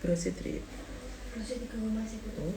Grocery. Grocery ke rumah sih tuh.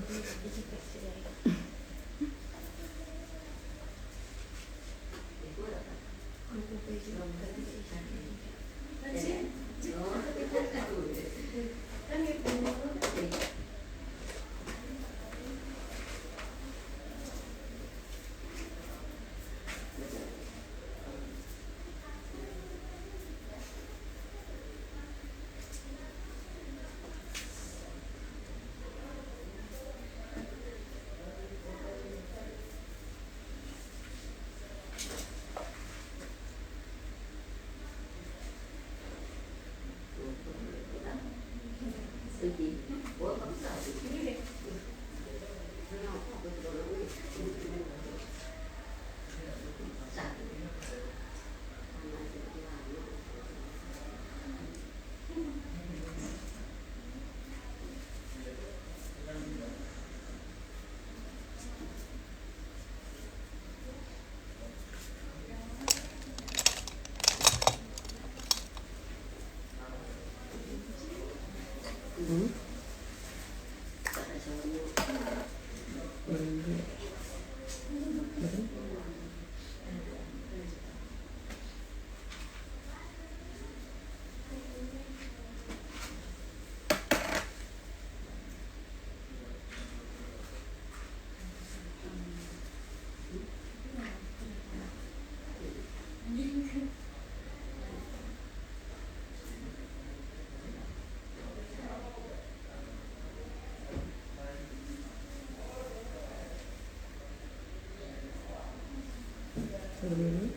Ini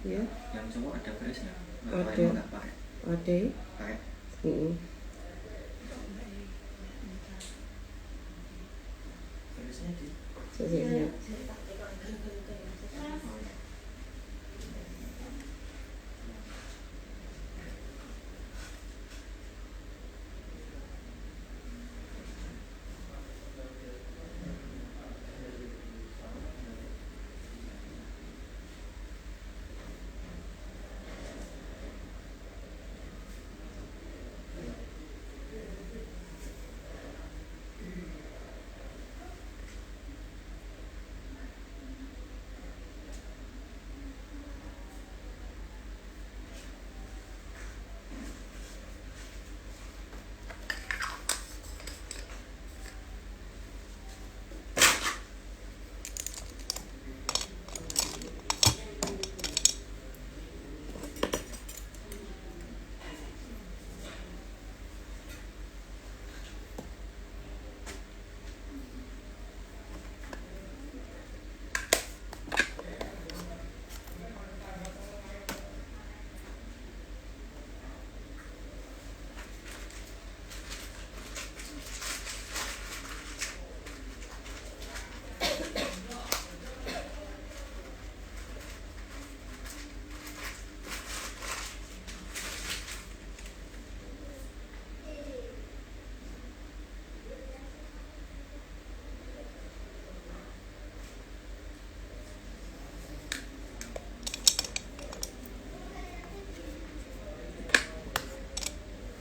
ya yang cowok ada beresnya ada nggak pakai pakai beresnya di sisanya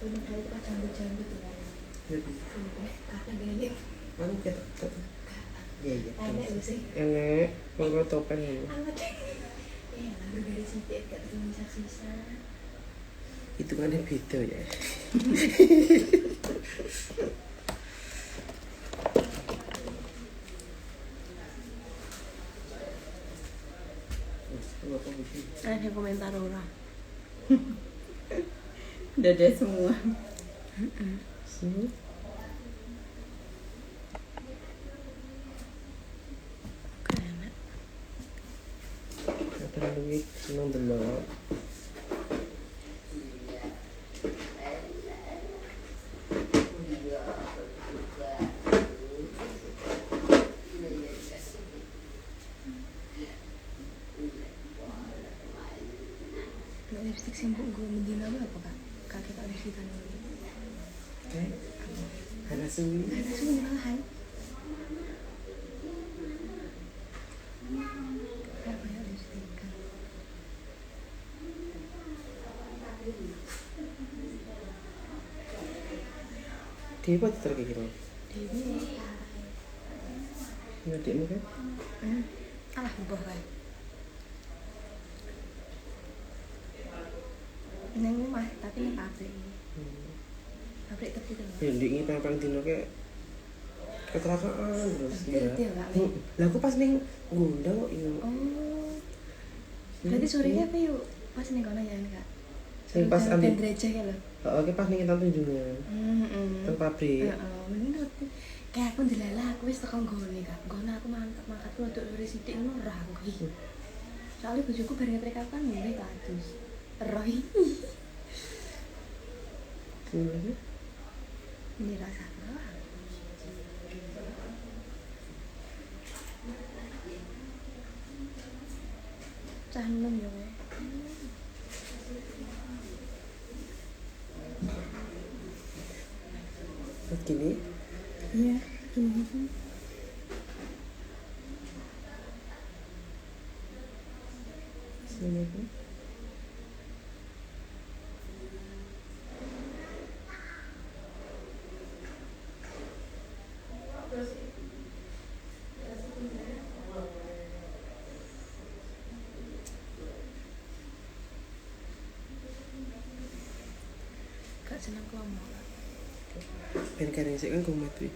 Udah kayak apa jambut-jambut tuh kan. Kakak gini. Anu kita iya Enak lu sih. enek monggo topeng ini Amat. Lalu dari sempit gak terlalu sisa. hitungannya beda ya. Ada komentar orang. Dada semua. Sini. Keren. Kata duit seneng delok. Lipstick sih gue mendina apa kak? Kakek tak lipstick kan dulu. Hana suwi. Ada semua malahan. Apa ya lipstick kan? Dewa terkira. Dewi. Ya adikmu kan? Alah mbah kae. Neng omah tapi nang pabrik. Pabrik tebu kan. Ya ndek pang dino kayak kecelakaan terus ya. Iya, Kak. Lah aku pas ning ngundang kok ini. Oh. Berarti sorenya apa yuk? Pas ning kono ya, Kak. Sing pas ambil gereja kan lho. Oke pas ning kita tunjungan. Teng pabrik. Heeh, menurut kayak aku dilalah aku wis tekan gone Kak. Gone aku mangkat rodok lori sithik ngono ora aku iki. Soale bojoku bareng mereka kan mulai kados. Roy. Gimana? Ini rasa cah enam ya kowe. Gini. Iya, gini. Sini kan. Gak seneng kelompok. Ben karen sik kan kumat kuwi.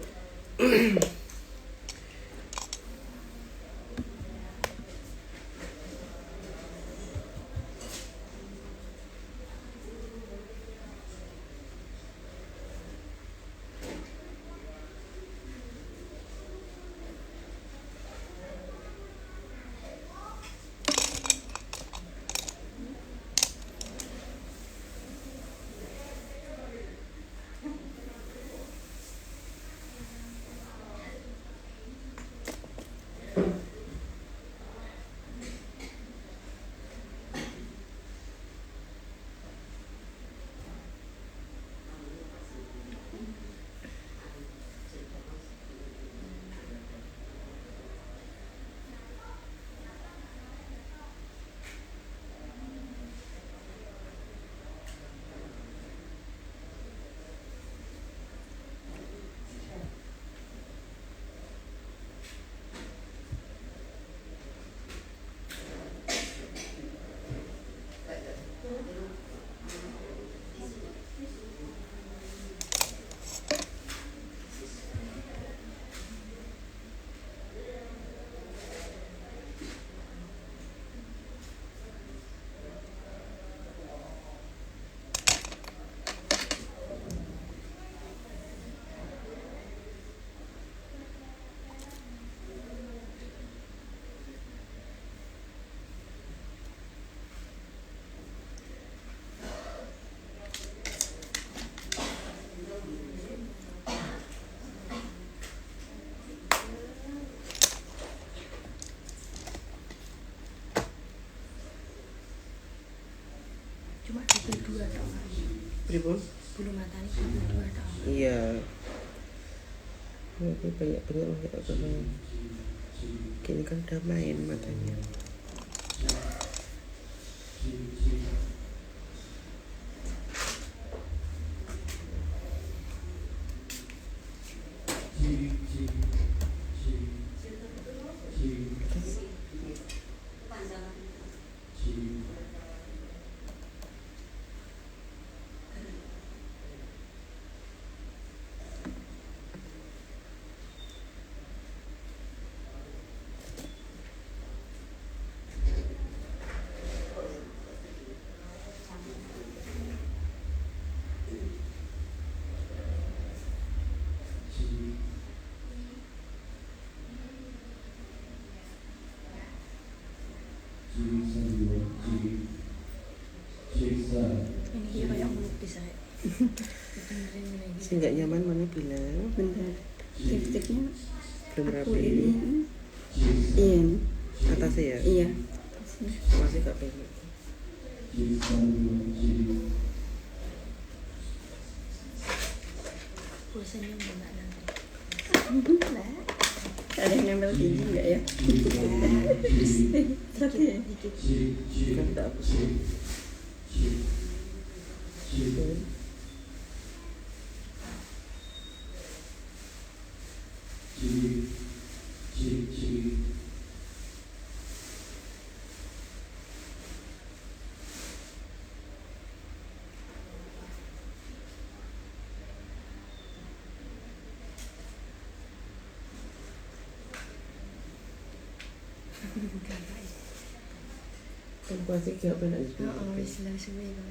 Cuma double 2 tok. Pripun? Bulu matanya double 2 tok. Iya. Ini banyak lah kita kalau kini kan udah main matanya. Ini kayak melukis aja. Sih nggak nyaman mana bilang? Bener. Lipstiknya Belum aku rapi. ini. Iya. Atasnya ya? Iya. Masih gak pengen. Bosannya mbak nanti. Lah. Ada yang nempel gini enggak ya? Tapi dikit. Kan tak apa sih. Kan pasti gak pernah Oh, wis lah suwe kok.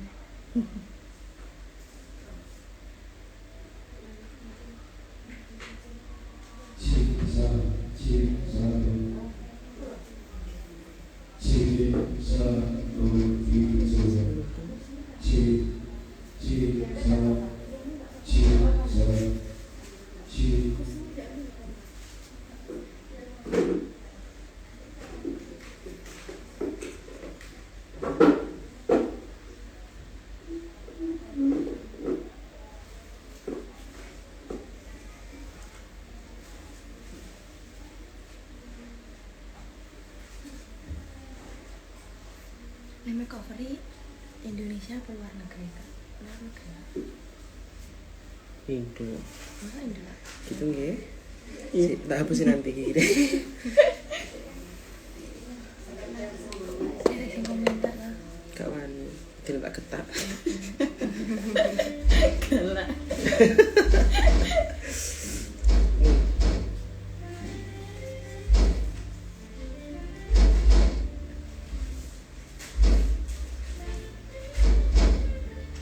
Nama cover Indonesia apa luar negeri kak? Luar negeri. Indo. Masa Indo lah? Gitu nggih. Si, tak hapusin nanti gitu. Ada yang komentar lah. Gak wani. Tidak tak ketak. Galak.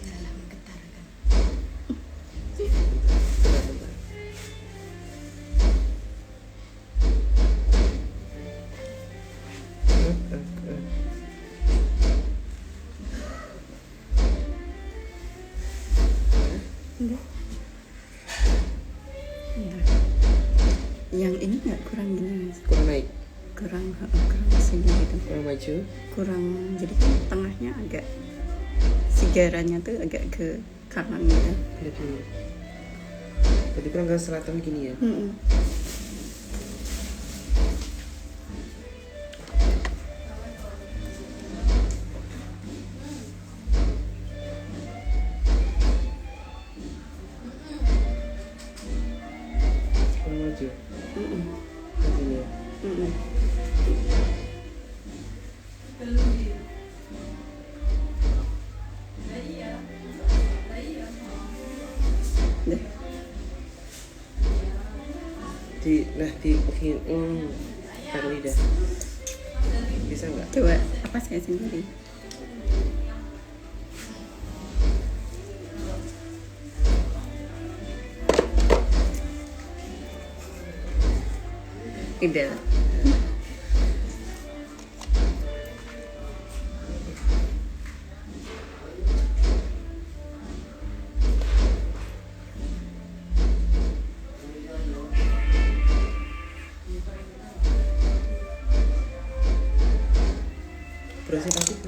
Galak menggetar kan. Enggak. Yang ini nggak kurang gini mas, Kurang naik, kurang sini gitu, kurang maju. kurang, jadi kan tengahnya agak sigaranya tuh agak ke kanan gitu. Jadi kurang ke selatan gini ya. Kurang maju. Sini ya. Deh. Di taruh lidah. Bisa nggak? Coba apa saya sendiri. Udah. Presentasi